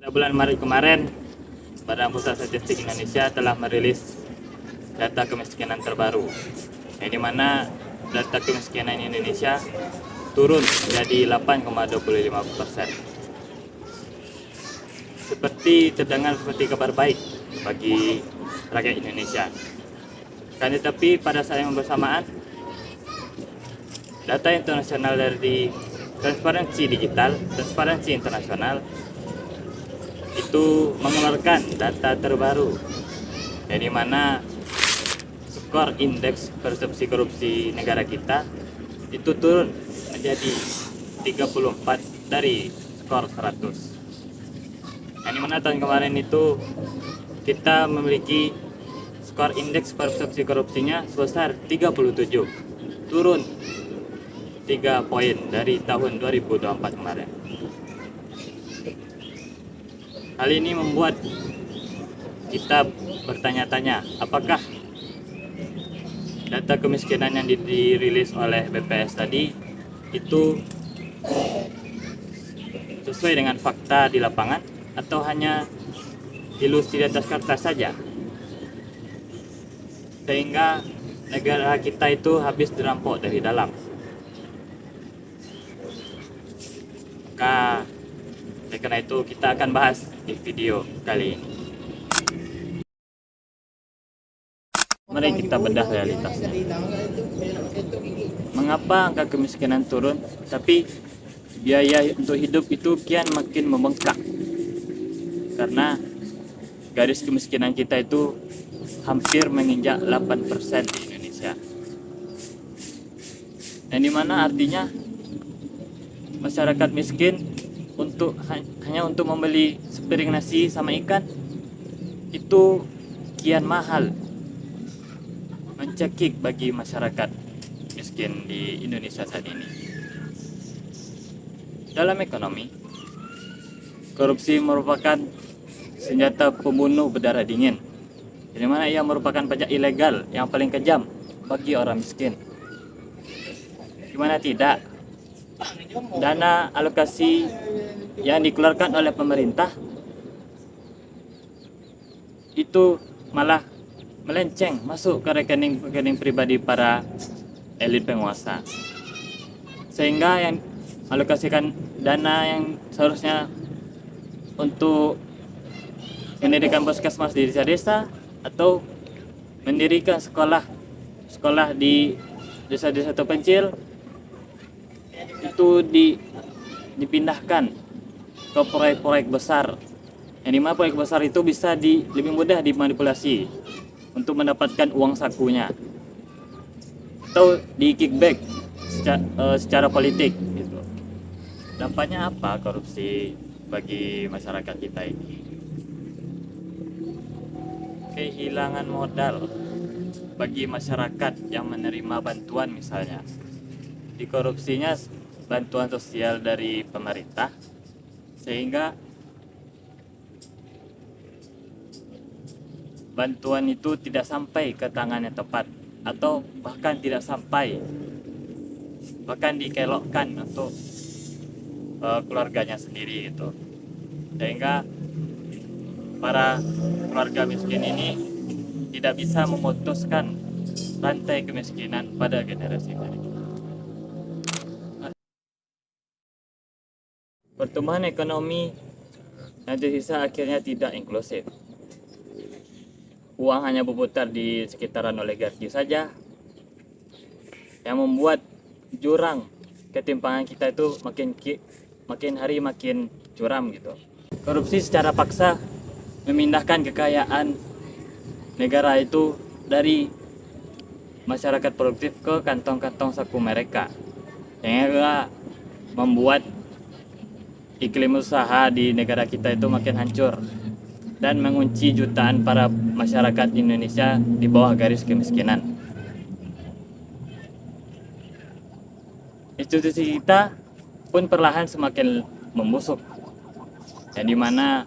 Pada bulan Maret kemarin, Badan Pusat Statistik Indonesia telah merilis data kemiskinan terbaru, yang dimana data kemiskinan Indonesia turun menjadi 8,25%. Seperti terdengar seperti kabar baik bagi rakyat Indonesia. Kan tetapi pada saat yang bersamaan, data internasional dari Transparansi Internasional itu mengeluarkan data terbaru, yang dimana skor indeks persepsi korupsi negara kita itu turun menjadi 34 dari skor 100. Yang dimana tahun kemarin itu kita memiliki skor indeks persepsi korupsinya sebesar 37, turun 3 poin dari tahun 2024 kemarin. Hal ini membuat kita bertanya-tanya, apakah data kemiskinan yang dirilis oleh BPS tadi itu sesuai dengan fakta di lapangan atau hanya ilusi di atas kertas saja, sehingga negara kita itu habis dirampok dari dalam. Maka karena itu kita akan bahas di video kali ini. Mari kita bedah realitasnya. Mengapa angka kemiskinan turun, tapi biaya untuk hidup itu kian makin membengkak? Karena garis kemiskinan kita itu hampir menginjak 8% di Indonesia. Yang dimana artinya masyarakat miskin hanya untuk membeli sepiring nasi sama ikan itu kian mahal, mencekik bagi masyarakat miskin di Indonesia saat ini. Dalam ekonomi, korupsi merupakan senjata pembunuh berdarah dingin, di mana ia merupakan pajak ilegal yang paling kejam bagi orang miskin. Gimana tidak, dana alokasi yang dikeluarkan oleh pemerintah itu malah melenceng masuk ke rekening pribadi para elit penguasa, sehingga yang alokasikan dana yang seharusnya untuk mendirikan puskesmas di desa-desa atau mendirikan sekolah di desa-desa terpencil itu dipindahkan ke proyek-proyek besar, yang dimana proyek besar itu bisa lebih mudah dimanipulasi untuk mendapatkan uang sakunya atau di kickback secara politik gitu. Dampaknya apa korupsi bagi masyarakat kita ini? Kehilangan modal bagi masyarakat yang menerima bantuan, misalnya dikorupsinya bantuan sosial dari pemerintah, sehingga bantuan itu tidak sampai ke tangan yang tepat, atau bahkan tidak sampai, bahkan dikelokkan untuk keluarganya sendiri gitu, sehingga para keluarga miskin ini tidak bisa memutuskan rantai kemiskinan pada generasi berikutnya. Pertumbuhan ekonomi yang tersisa akhirnya tidak inklusif. Uang hanya berputar di sekitaran oligarki saja, yang membuat jurang ketimpangan kita itu makin hari makin curam gitu. Korupsi secara paksa memindahkan kekayaan negara itu dari masyarakat produktif ke kantong-kantong saku mereka, sehingga membuat iklim usaha di negara kita itu makin hancur dan mengunci jutaan para masyarakat Indonesia di bawah garis kemiskinan. Institusi kita pun perlahan semakin membusuk, yang dimana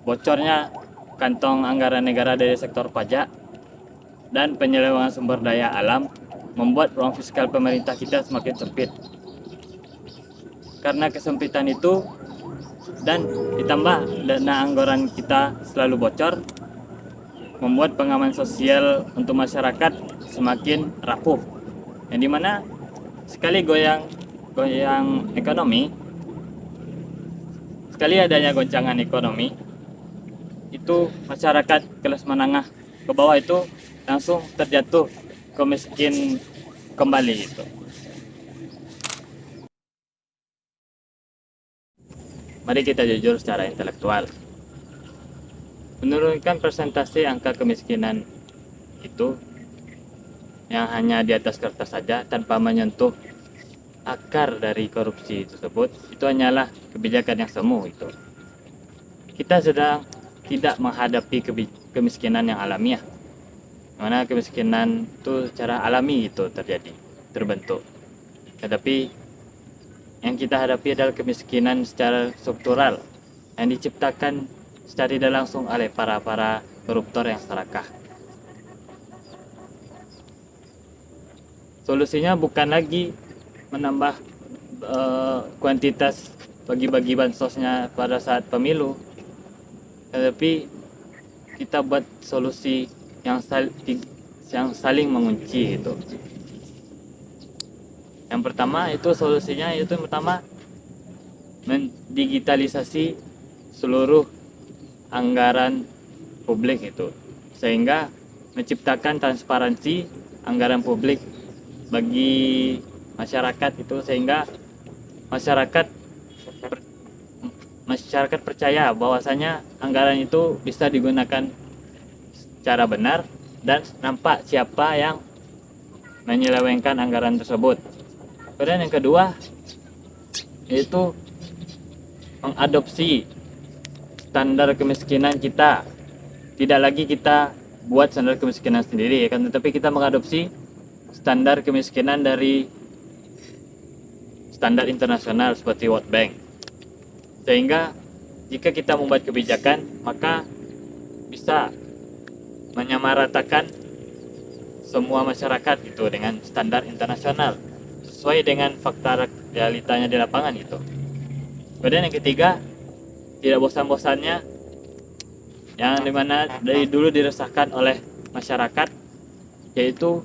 bocornya kantong anggaran negara dari sektor pajak dan penyelewengan sumber daya alam membuat ruang fiskal pemerintah kita semakin sempit. Karena kesempitan itu, Dan ditambah dana anggaran kita selalu bocor, membuat pengaman sosial untuk masyarakat semakin rapuh, yang dimana sekali goyang ekonomi, sekali adanya goncangan ekonomi, itu masyarakat kelas menengah ke bawah itu langsung terjatuh ke miskin kembali itu. Mari kita jujur secara intelektual. Menurunkan persentase angka kemiskinan itu yang hanya di atas kertas saja tanpa menyentuh akar dari korupsi tersebut, itu hanyalah kebijakan yang semu itu. Kita sedang tidak menghadapi kemiskinan yang alamiah, mana kemiskinan itu secara alami itu terbentuk. Tetapi yang kita hadapi adalah kemiskinan secara struktural yang diciptakan secara tidak langsung oleh para koruptor yang serakah. Solusinya bukan lagi menambah kuantitas bagi-bagi bansosnya pada saat pemilu, tetapi kita buat solusi yang saling mengunci itu. Yang pertama itu solusinya itu pertama mendigitalisasi seluruh anggaran publik itu, sehingga menciptakan transparansi anggaran publik bagi masyarakat itu, sehingga masyarakat percaya bahwasanya anggaran itu bisa digunakan secara benar dan nampak siapa yang menyelewengkan anggaran tersebut. Kemudian yang kedua yaitu mengadopsi standar kemiskinan kita. Tidak lagi kita buat standar kemiskinan sendiri, kan, tetapi kita mengadopsi standar kemiskinan dari standar internasional seperti World Bank. Sehingga jika kita membuat kebijakan, maka bisa menyamaratakan semua masyarakat itu dengan standar internasional sesuai dengan fakta realitanya di lapangan itu. Kemudian yang ketiga, tidak bosan-bosannya yang dimana dari dulu diresahkan oleh masyarakat, yaitu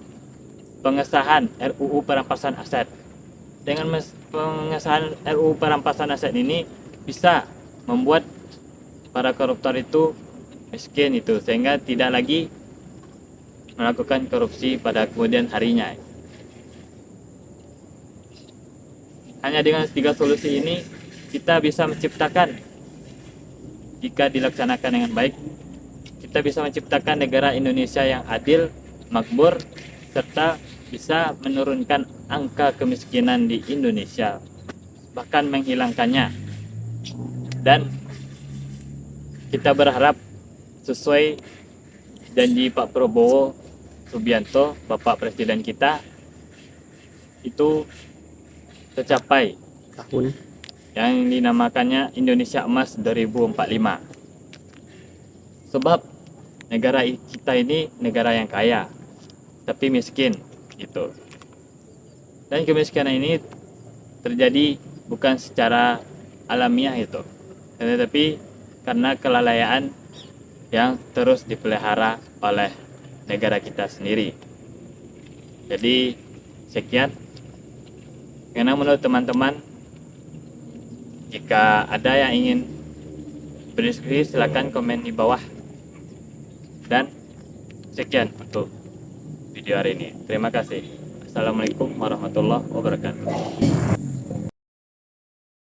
pengesahan RUU perampasan aset. Dengan pengesahan RUU perampasan aset ini bisa membuat para koruptor itu miskin itu, sehingga tidak lagi melakukan korupsi pada kemudian harinya. Hanya dengan 3 solusi ini kita bisa menciptakan, jika dilaksanakan dengan baik, kita bisa menciptakan negara Indonesia yang adil, makmur, serta bisa menurunkan angka kemiskinan di Indonesia, bahkan menghilangkannya. Dan kita berharap sesuai janji Pak Prabowo Subianto, Bapak Presiden kita, itu tercapai tahun yang dinamakannya Indonesia Emas 2045. Sebab negara kita ini negara yang kaya tapi miskin gitu. Dan kemiskinan ini terjadi bukan secara alamiah itu, tetapi karena kelalaian yang terus dipelihara oleh negara kita sendiri. Jadi sekian. Karena menurut teman-teman, jika ada yang ingin berdiskusi, silakan komen di bawah. Dan sekian untuk video hari ini. Terima kasih. Assalamualaikum warahmatullahi wabarakatuh.